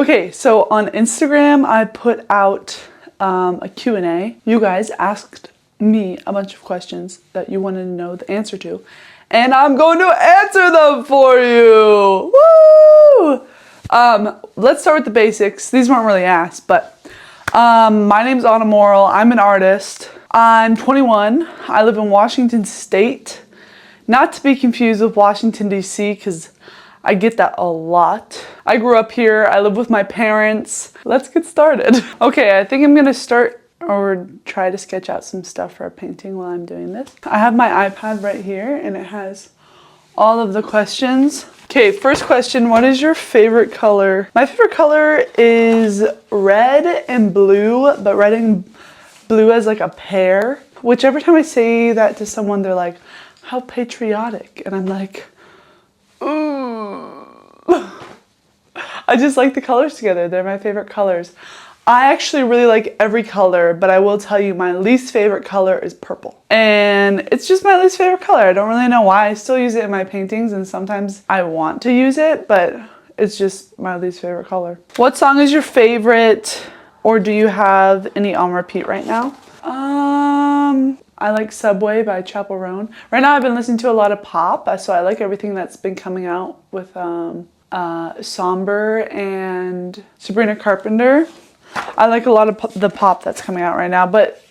Okay, so on Instagram, I put out a Q&A. You guys asked me a bunch of questions that you wanted to know the answer to, and I'm going to answer them for you. Woo! Let's start with the basics. These weren't really asked, but my name's Autumn Morrill. I'm an artist. I'm 21. I live in Washington State. Not to be confused with Washington, D.C., because I get that a lot. I grew up here. I live with my parents. Let's get started. Okay, I think I'm gonna start or try to sketch out some stuff for a painting while I'm doing this. I have my iPad right here and it has all of the questions. Okay, first question, what is your favorite color? My favorite color is red and blue, but red and blue as like a pair. Which every time I say that to someone, they're like, how patriotic. And I'm like, ooh. I just like the colors together. They're my favorite colors. I actually really like every color, but I will tell you my least favorite color is purple. And it's just my least favorite color. I don't really know why. I still use it in my paintings and sometimes I want to use it, but it's just my least favorite color. What song is your favorite, or do you have any on repeat right now? I like Subway by Chappell Roan. Right now I've been listening to a lot of pop, so I like everything that's been coming out with Somber and Sabrina Carpenter. I like a lot of the pop that's coming out right now, but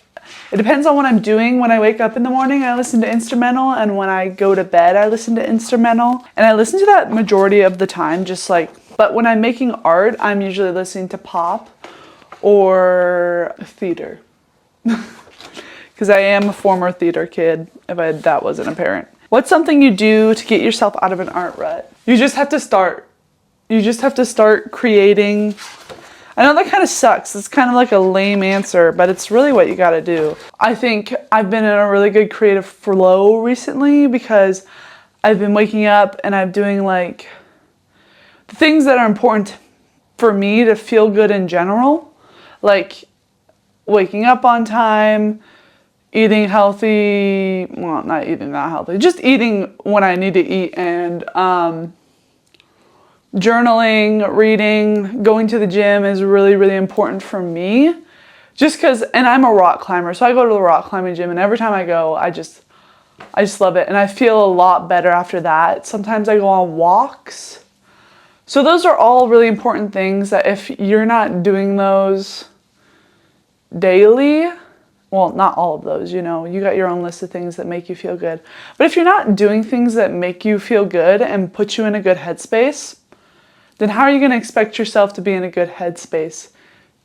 it depends on what I'm doing. When I wake up in the morning, I listen to instrumental, and when I go to bed, I listen to instrumental. And I listen to that majority of the time, but when I'm making art, I'm usually listening to pop or theater. Because I am a former theater kid, if that wasn't apparent. What's something you do to get yourself out of an art rut? You just have to start. You just have to start creating. I know that kind of sucks. It's kind of like a lame answer, but it's really what you gotta do. I think I've been in a really good creative flow recently because I've been waking up and I'm doing like the things that are important for me to feel good in general. Like waking up on time, eating healthy, well, not eating that healthy, just eating when I need to eat, and journaling, reading, going to the gym is really, really important for me. Just because, and I'm a rock climber, so I go to the rock climbing gym, and every time I go, I just love it, and I feel a lot better after that. Sometimes I go on walks. So those are all really important things that if you're not doing those daily, well, not all of those, you know, you got your own list of things that make you feel good. But if you're not doing things that make you feel good and put you in a good headspace, then how are you going to expect yourself to be in a good headspace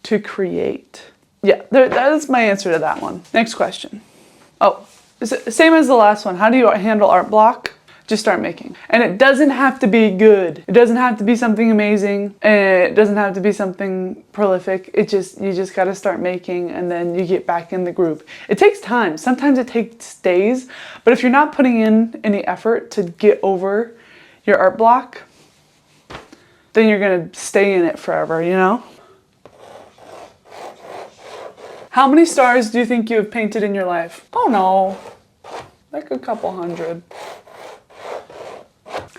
to create? Yeah, that is my answer to that one. Next question. Oh, same as the last one. How do you handle art block? Just start making. And it doesn't have to be good. It doesn't have to be something amazing. And it doesn't have to be something prolific. You just got to start making, and then you get back in the groove. It takes time. Sometimes it takes days, but if you're not putting in any effort to get over your art block, then you're going to stay in it forever, you know? How many stars do you think you have painted in your life? Oh no, like a couple hundred.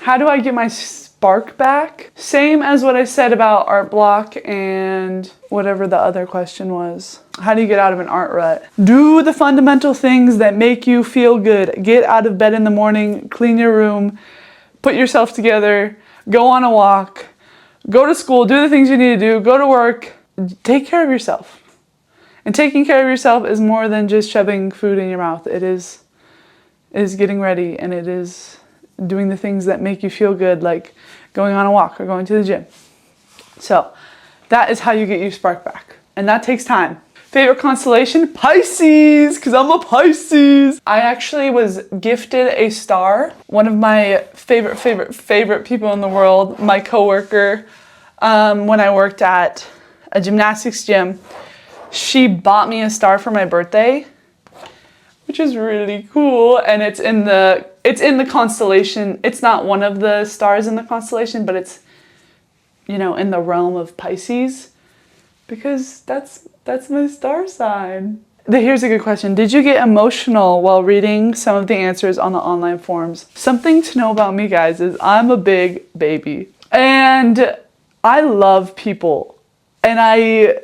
How do I get my spark back? Same as what I said about art block and whatever the other question was. How do you get out of an art rut? Do the fundamental things that make you feel good. Get out of bed in the morning, clean your room, put yourself together, go on a walk, go to school, do the things you need to do, go to work, take care of yourself. And taking care of yourself is more than just shoving food in your mouth. It is getting ready, and it is doing the things that make you feel good, like going on a walk or going to the gym. So that is how you get your spark back. And that takes time. Favorite constellation? Pisces, because I'm a Pisces. I actually was gifted a star. One of my favorite people in the world, my coworker, when I worked at a gymnastics gym, she bought me a star for my birthday, which is really cool. And it's in the constellation. It's not one of the stars in the constellation, but it's, you know, in the realm of Pisces, because that's my star sign. Here's a good question. Did you get emotional while reading some of the answers on the online forums? Something to know about me, guys, is I'm a big baby. And I love people, and I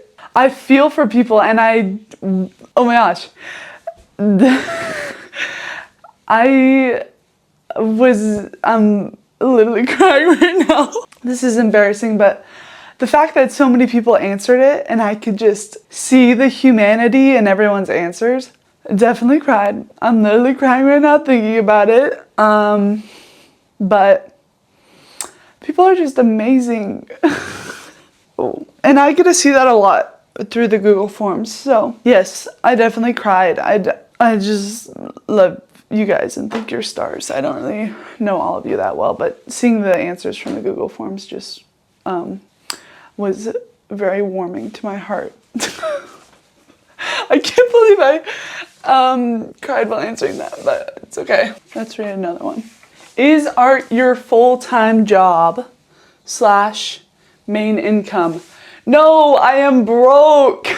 feel for people, and oh my gosh. I'm literally crying right now. This is embarrassing, but the fact that so many people answered it and I could just see the humanity in everyone's answers, definitely cried. I'm literally crying right now thinking about it. But people are just amazing. And I get to see that a lot through the Google Forms. So yes, I definitely cried. I just love you guys and think you're stars. I don't really know all of you that well, but seeing the answers from the Google Forms just was very warming to my heart. I can't believe I cried while answering that, but it's okay. Let's read another one. Is art your full-time job / main income? No, I am broke.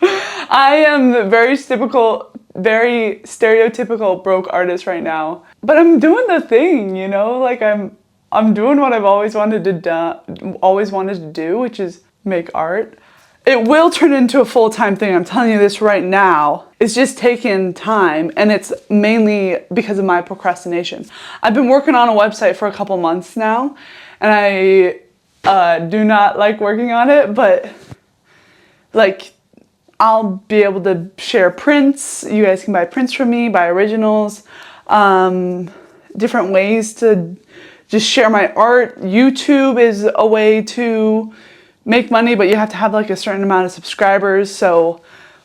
I am very stereotypical broke artist right now. But I'm doing the thing, you know? Like I'm doing what I've always wanted to do, which is make art. It will turn into a full-time thing. I'm telling you this right now. It's just taking time, and it's mainly because of my procrastination. I've been working on a website for a couple months now, and I do not like working on it, but like I'll be able to share prints. You guys can buy prints from me, buy originals, different ways to just share my art. YouTube is a way to make money, but you have to have like a certain amount of subscribers. So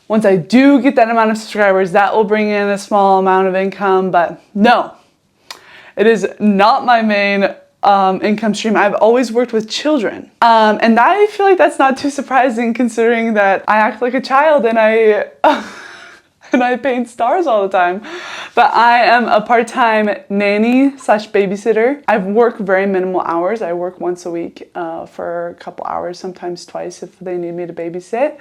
once I do get that amount of subscribers, that will bring in a small amount of income. But no, it is not my main income stream. I've always worked with children. And I feel like that's not too surprising considering that I act like a child and I paint stars all the time. But I am a part-time nanny / babysitter. I work very minimal hours. I work once a week for a couple hours, sometimes twice if they need me to babysit.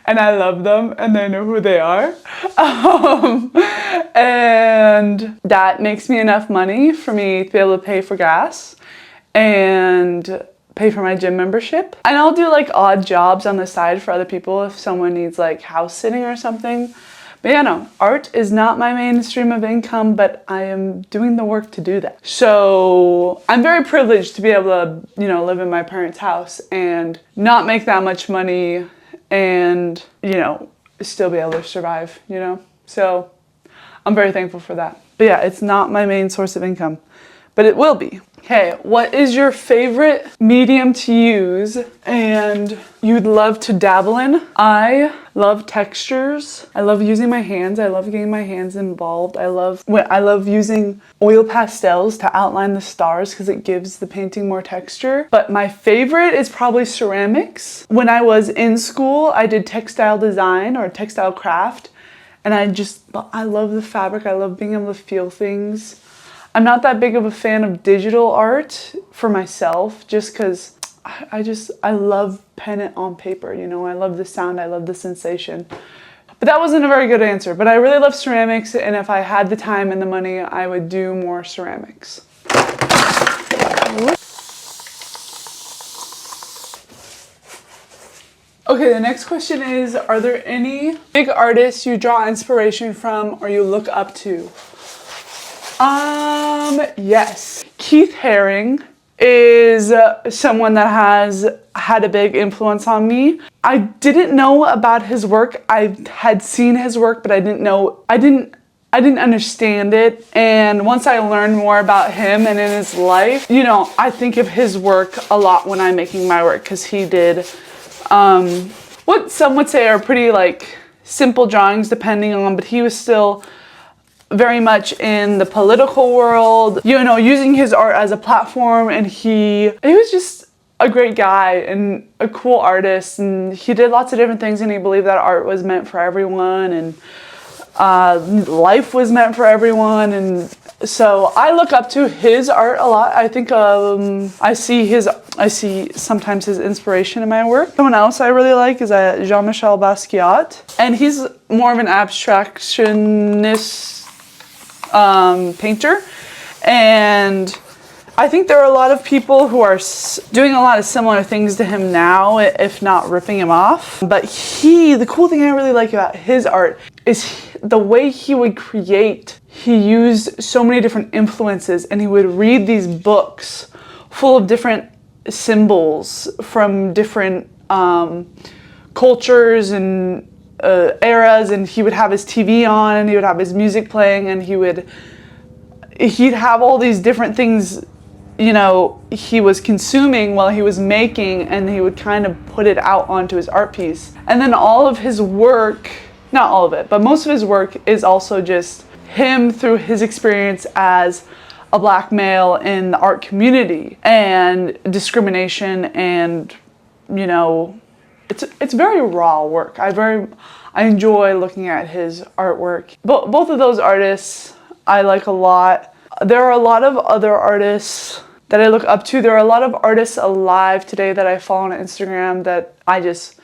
And I love them and they know who they are. And that makes me enough money for me to be able to pay for gas and pay for my gym membership. And I'll do like odd jobs on the side for other people if someone needs like house sitting or something. But yeah, no, art is not my main stream of income, but I am doing the work to do that. So I'm very privileged to be able to, you know, live in my parents' house and not make that much money and, you know, still be able to survive, you know? So I'm very thankful for that. But yeah, it's not my main source of income, but it will be. Okay, what is your favorite medium to use and you'd love to dabble in? I love textures. I love using my hands. I love getting my hands involved. I love using oil pastels to outline the stars because it gives the painting more texture. But my favorite is probably ceramics. When I was in school, I did textile design or textile craft, and I love the fabric. I love being able to feel things. I'm not that big of a fan of digital art for myself just because I love pen on paper, you know, I love the sound, I love the sensation. But that wasn't a very good answer, but I really love ceramics, and if I had the time and the money, I would do more ceramics. Okay, the next question is, are there any big artists you draw inspiration from or you look up to? Yes. Keith Haring is someone that has had a big influence on me. I didn't know about his work. I had seen his work, but I didn't understand it. And once I learned more about him and in his life, you know, I think of his work a lot when I'm making my work because he did what some would say are pretty like simple drawings depending on, but he was still very much in the political world, you know, using his art as a platform, and he was just a great guy and a cool artist, and he did lots of different things, and he believed that art was meant for everyone, and life was meant for everyone, and so I look up to his art a lot. I think I see sometimes his inspiration in my work. Someone else I really like is Jean-Michel Basquiat, and he's more of an abstractionist painter, and I think there are a lot of people who are doing a lot of similar things to him now, if not ripping him off. But the cool thing I really like about his art is the way he would create. He used so many different influences, and he would read these books full of different symbols from different cultures and eras, and he would have his TV on, and he would have his music playing, and he'd have all these different things, you know, he was consuming while he was making, and he would kind of put it out onto his art piece. And then all of his work, not all of it, but most of his work is also just him through his experience as a black male in the art community and discrimination, and, you know, it's very raw work. I enjoy looking at his artwork. Both of those artists I like a lot. There are a lot of other artists that I look up to. There are a lot of artists alive today that I follow on Instagram that I just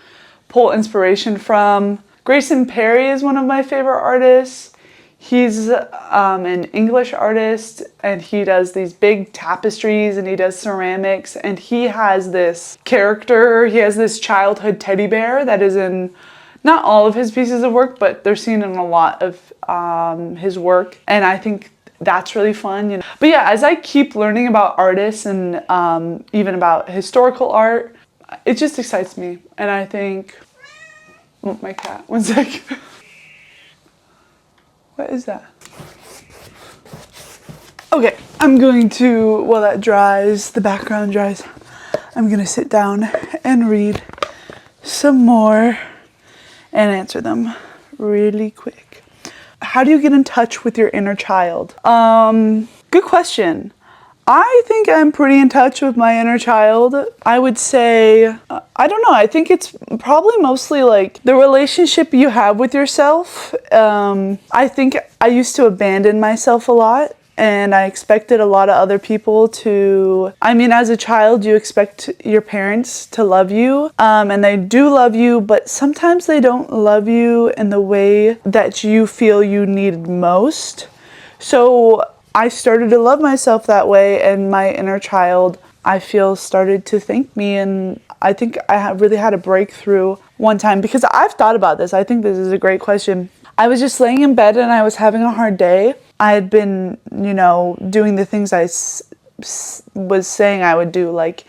pull inspiration from. Grayson Perry is one of my favorite artists. He's an English artist, and he does these big tapestries, and he does ceramics, and he has this character. He has this childhood teddy bear that is in not all of his pieces of work, but they're seen in a lot of his work, and I think that's really fun, you know. But yeah, as I keep learning about artists and even about historical art, it just excites me, and I think, oh, my cat, one sec. What is that? Okay, I'm going to, while that dries, the background dries, I'm going to sit down and read some more and answer them really quick. How do you get in touch with your inner child? Good question. I think I'm pretty in touch with my inner child. I would say, I don't know, I think it's probably mostly like the relationship you have with yourself. I think I used to abandon myself a lot, and I expected a lot of other people to, I mean, as a child, you expect your parents to love you, and they do love you, but sometimes they don't love you in the way that you feel you need most. So I started to love myself that way, and my inner child, I feel, started to thank me, and I think I really had a breakthrough one time, because I've thought about this. I think this is a great question. I was just laying in bed and I was having a hard day. I had been, you know, doing the things I was saying I would do. Like,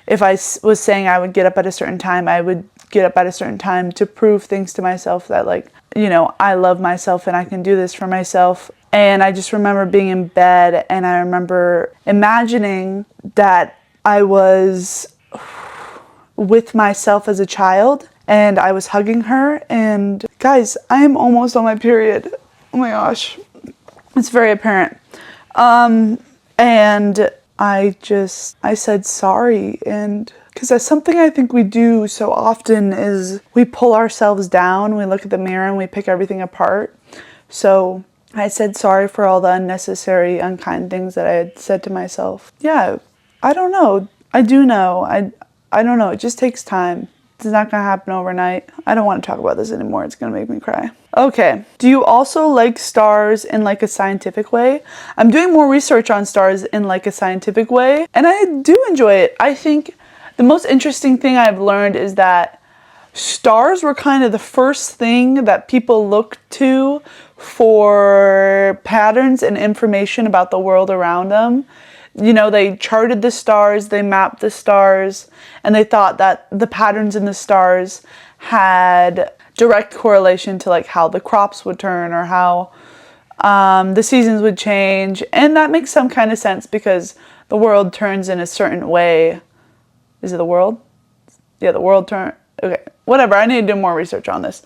if I was saying I would get up at a certain time, I would get up at a certain time to prove things to myself that, like, you know, I love myself and I can do this for myself. And I just remember being in bed, and I remember imagining that I was with myself as a child, and I was hugging her. And guys, I am almost on my period. Oh my gosh. It's very apparent. And I said sorry. And because that's something I think we do so often, is we pull ourselves down, we look at the mirror and we pick everything apart. So I said sorry for all the unnecessary, unkind things that I had said to myself. Yeah, I don't know. I do know. I don't know. It just takes time. It's not going to happen overnight. I don't want to talk about this anymore. It's going to make me cry. Okay. Do you also like stars in like a scientific way? I'm doing more research on stars in like a scientific way, and I do enjoy it. I think the most interesting thing I've learned is that stars were kind of the first thing that people looked to for patterns and information about the world around them. You know, they charted the stars, they mapped the stars, and they thought that the patterns in the stars had direct correlation to like how the crops would turn, or how the seasons would change. And that makes some kind of sense, because the world turns in a certain way. Is it the world? Yeah, the world okay, whatever. I need to do more research on this.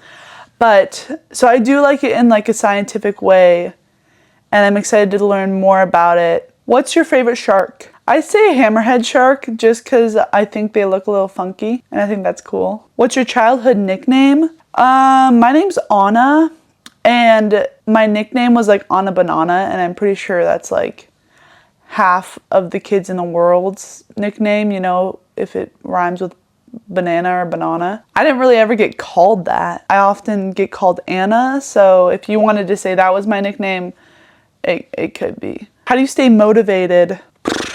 But so I do like it in like a scientific way, and I'm excited to learn more about it. What's your favorite shark? I say hammerhead shark just because I think they look a little funky, and I think that's cool. What's your childhood nickname? My name's Anna, and my nickname was like Anna Banana, and I'm pretty sure that's like half of the kids in the world's nickname, you know, if it rhymes with banana or banana. I didn't really ever get called that. I often get called Anna, so if you wanted to say that was my nickname, it could be. How do you stay motivated?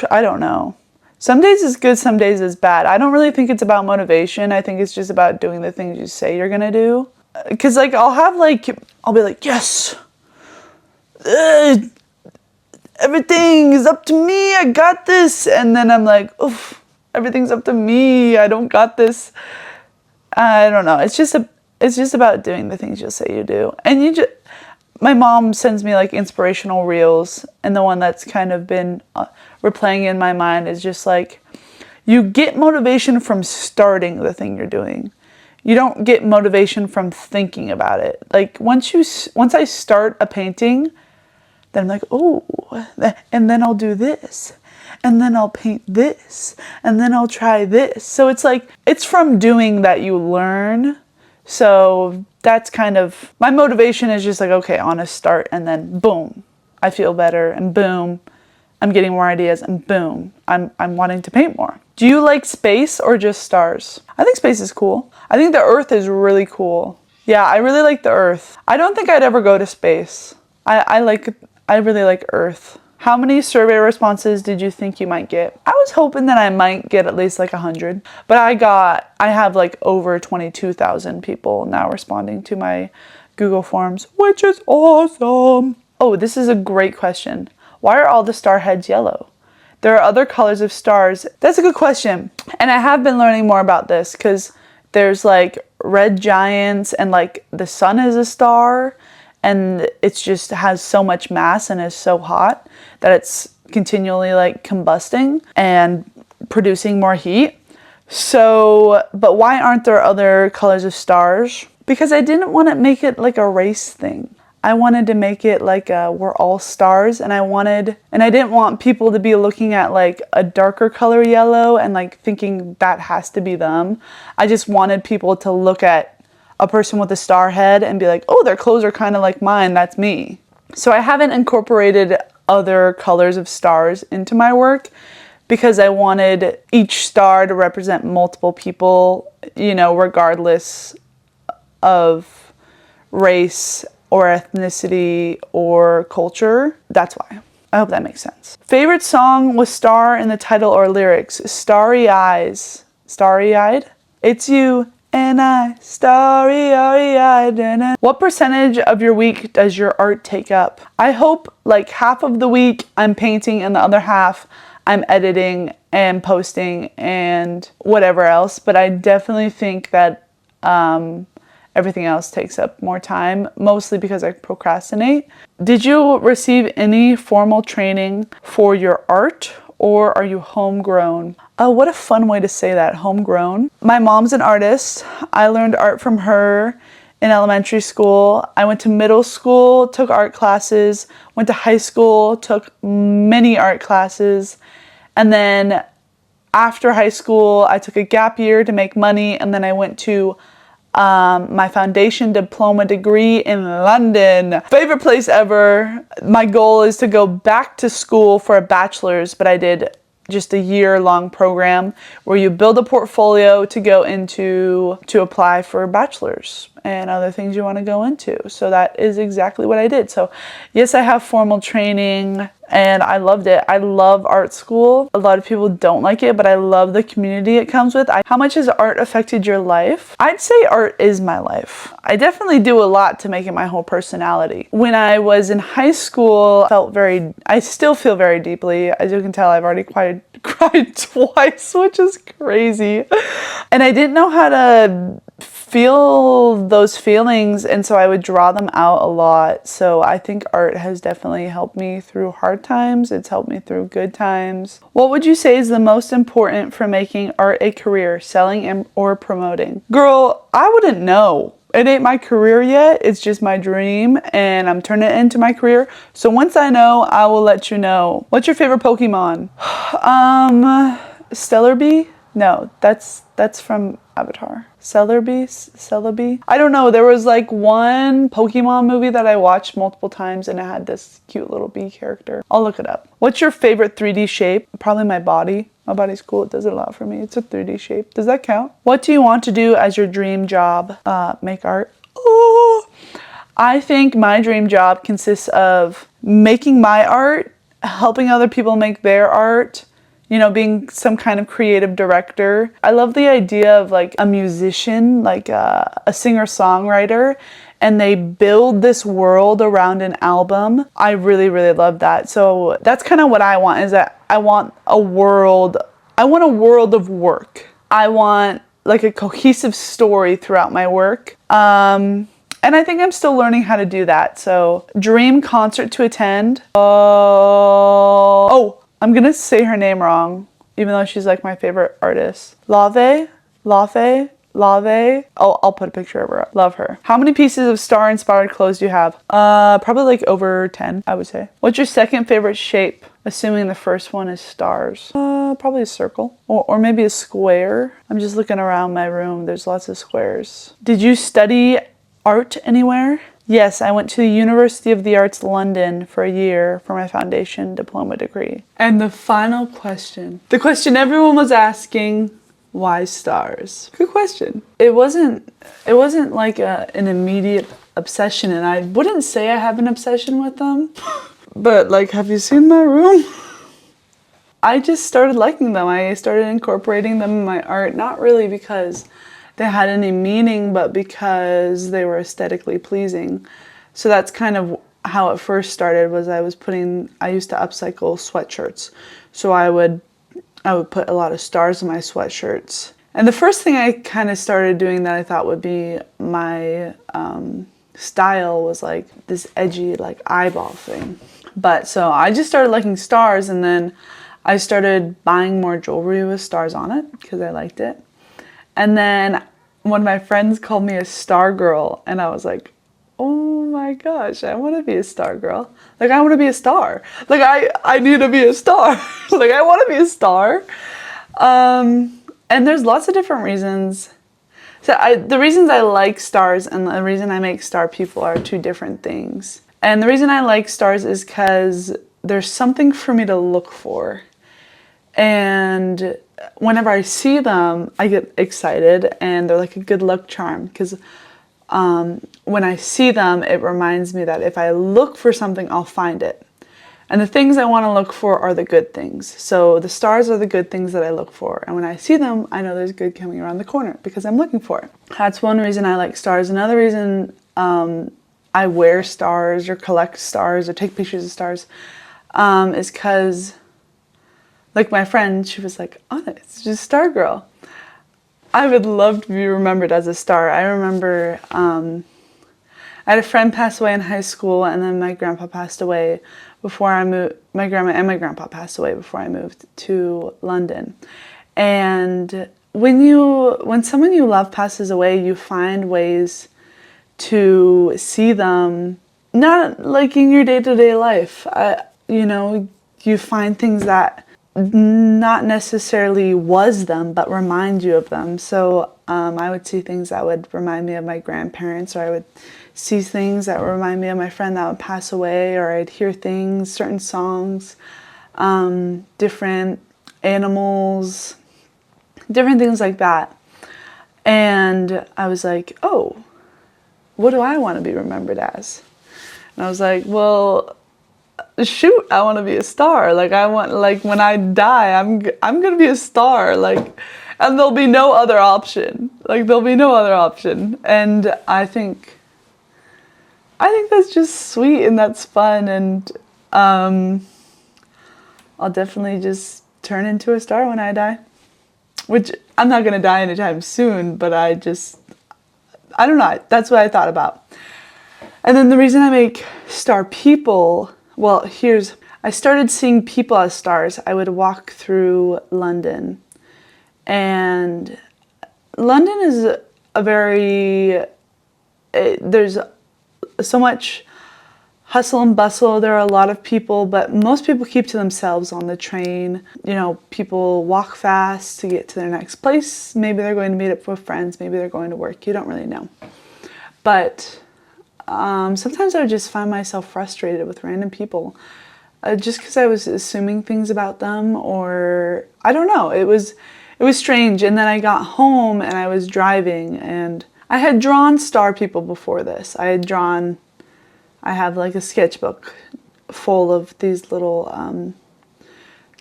I don't know. Some days is good, some days is bad. I don't really think it's about motivation. I think it's just about doing the things you say you're gonna do. Cause like I'll be like, yes, everything is up to me. I got this. And then I'm like, oof, everything's up to me. I don't got this. I don't know. It's just about doing the things you'll say you do. And my mom sends me like inspirational reels, and the one that's kind of been replaying in my mind is just like, you get motivation from starting the thing you're doing. You don't get motivation from thinking about it. Like once I start a painting, then I'm like, oh, and then I'll do this, and then I'll paint this, and then I'll try this. So it's like, it's from doing that you learn. So that's kind of, my motivation is just like, okay, on a start, and then boom, I feel better, and boom, I'm getting more ideas, and boom, I'm wanting to paint more. Do you like space or just stars? I think space is cool. I think the Earth is really cool. Yeah, I really like the Earth. I don't think I'd ever go to space. I really like Earth. How many survey responses did you think you might get? I was hoping that I might get at least like 100, but I have like over 22,000 people now responding to my Google Forms, which is awesome. Oh, this is a great question. Why are all the star heads yellow? There are other colors of stars. That's a good question. And I have been learning more about this because there's like red giants, and like the sun is a star, and it's just has so much mass and is so hot that it's continually like combusting and producing more heat. So, but why aren't there other colors of stars? Because I didn't want to make it like a race thing. I wanted to make it like we're all stars, and I didn't want people to be looking at like a darker color yellow and like thinking that has to be them. I just wanted people to look at a person with a star head and be like, oh, their clothes are kind of like mine, that's me. So I haven't incorporated other colors of stars into my work because I wanted each star to represent multiple people, you know, regardless of race or ethnicity or culture. That's why. I hope that makes sense. Favorite song with star in the title or lyrics? Starry eyes. Starry-eyed? It's you and I, starry-eyed. What percentage of your week does your art take up? I hope like half of the week I'm painting and the other half I'm editing and posting and whatever else. But I definitely think that everything else takes up more time, mostly because I procrastinate. Did you receive any formal training for your art, or are you homegrown? Oh, what a fun way to say that, homegrown. My mom's an artist. I learned art from her in elementary school. I went to middle school, took art classes, went to high school, took many art classes, and then after high school, I took a gap year to make money, and then I went to my foundation diploma degree in London. Favorite place ever. My goal is to go back to school for a bachelor's, but I did just a year-long program where you build a portfolio to go into to apply for a bachelor's and other things you want to go into. So that is exactly what I did. So yes, I have formal training and I loved it. I love art school. A lot of people don't like it, but I love the community it comes with. How much has art affected your life? I'd say art is my life. I definitely do a lot to make it my whole personality. When I was in high school, I still feel very deeply. As you can tell, I've already cried twice, which is crazy. And I didn't know how to feel those feelings, and so I would draw them out a lot. So I think art has definitely helped me through hard times. It's helped me through good times. What would you say is the most important for making art a career, selling or promoting? Girl, I wouldn't know. It ain't my career yet. It's just my dream, and I'm turning it into my career. So once I know, I will let you know. What's your favorite Pokemon? Stellarby? No, that's from Avatar. Celebi? I don't know. There was like one Pokemon movie that I watched multiple times and it had this cute little bee character. I'll look it up. What's your favorite 3D shape? Probably my body. My body's cool. It does it a lot for me. It's a 3D shape. Does that count? What do you want to do as your dream job? Make art. Oh, I think my dream job consists of making my art, helping other people make their art, you know, being some kind of creative director. I love the idea of like a musician, like a singer-songwriter, and they build this world around an album. I really, really love that. So that's kind of what I want, is that I want a world of work. I want like a cohesive story throughout my work. And I think I'm still learning how to do that. So, dream concert to attend. Oh, I'm gonna say her name wrong, even though she's like my favorite artist. Lave. I'll put a picture of her up. Love her. How many pieces of star-inspired clothes do you have? Probably like over 10, I would say. What's your second favorite shape? Assuming the first one is stars. Probably a circle. Or maybe a square. I'm just looking around my room. There's lots of squares. Did you study art anywhere? Yes, I went to the University of the Arts London for a year for my foundation diploma degree. And the final question. The question everyone was asking, why stars? Good question. It wasn't like an immediate obsession, and I wouldn't say I have an obsession with them. But like, have you seen my room? I just started liking them. I started incorporating them in my art, not really because they had any meaning, but because they were aesthetically pleasing. So that's kind of how it first started. Was I used to upcycle sweatshirts. So I would put a lot of stars in my sweatshirts. And the first thing I kind of started doing that I thought would be my style was like this edgy like eyeball thing. But so I just started liking stars, and then I started buying more jewelry with stars on it because I liked it. And then one of my friends called me a star girl, and I was like, oh my gosh, I want to be a star girl. Like, I want to be a star. Like, I need to be a star. Like, I want to be a star. And there's lots of different reasons. So the reasons I like stars and the reason I make star people are two different things. And the reason I like stars is because there's something for me to look for. And whenever I see them, I get excited, and they're like a good luck charm, because when I see them, it reminds me that if I look for something, I'll find it. And the things I want to look for are the good things. So the stars are the good things that I look for. And when I see them, I know there's good coming around the corner because I'm looking for it. That's one reason I like stars. Another reason I wear stars or collect stars or take pictures of stars is because, like my friend, she was like, oh, it's just Star Girl. I would love to be remembered as a star. I remember I had a friend pass away in high school, and then my grandpa passed away before I moved. My grandma and my grandpa passed away before I moved to London. And when someone you love passes away, you find ways to see them, not like in your day-to-day life. You find things that not necessarily was them, but remind you of them. So I would see things that would remind me of my grandparents, or I would see things that would remind me of my friend that would pass away, or I'd hear things, certain songs, different animals, different things like that. And I was like, oh, what do I want to be remembered as? And I was like, well, shoot, I want to be a star. Like, I want, like, when I die, I'm going to be a star. Like, and there'll be no other option. Like, there'll be no other option. And I think that's just sweet, and that's fun. And I'll definitely just turn into a star when I die. Which, I'm not going to die anytime soon, but I don't know. That's what I thought about. And then the reason I make star people, well, I started seeing people as stars. I would walk through London, and London is there's so much hustle and bustle. There are a lot of people, but most people keep to themselves on the train. You know, people walk fast to get to their next place. Maybe they're going to meet up with friends. Maybe they're going to work. You don't really know. But sometimes I would just find myself frustrated with random people just because I was assuming things about them, or I don't know. It was strange. And then I got home and I was driving, and I had drawn star people before this. I have like a sketchbook full of these little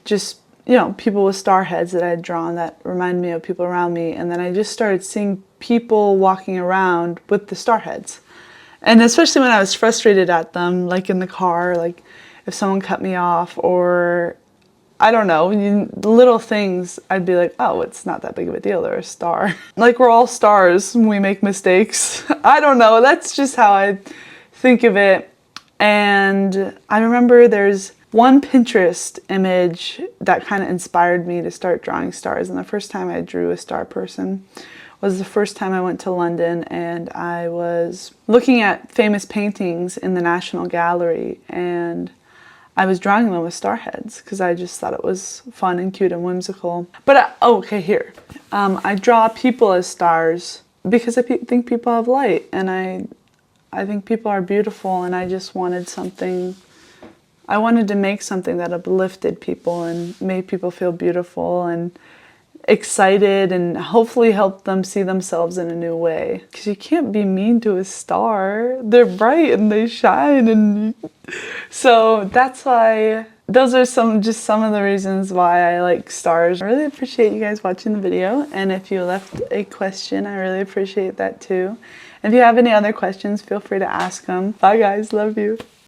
just you know, people with star heads that I had drawn that remind me of people around me. And then I just started seeing people walking around with the star heads. And especially when I was frustrated at them, like in the car, like if someone cut me off or I don't know, little things, I'd be like, oh, it's not that big of a deal, they're a star. Like we're all stars when we make mistakes. I don't know, that's just how I think of it. And I remember there's one Pinterest image that kind of inspired me to start drawing stars. And the first time I drew a star person was the first time I went to London, and I was looking at famous paintings in the National Gallery, and I was drawing them with star heads because I just thought it was fun and cute and whimsical. But okay, here. I draw people as stars because I think people have light, and I think people are beautiful, and I just wanted something. I wanted to make something that uplifted people and made people feel beautiful and excited and hopefully help them see themselves in a new way. Because you can't be mean to a star. They're bright and they shine, and so that's why, those are some of the reasons why I like stars. I really appreciate you guys watching the video, and if you left a question, I really appreciate that too. If you have any other questions, feel free to ask them. Bye guys, love you.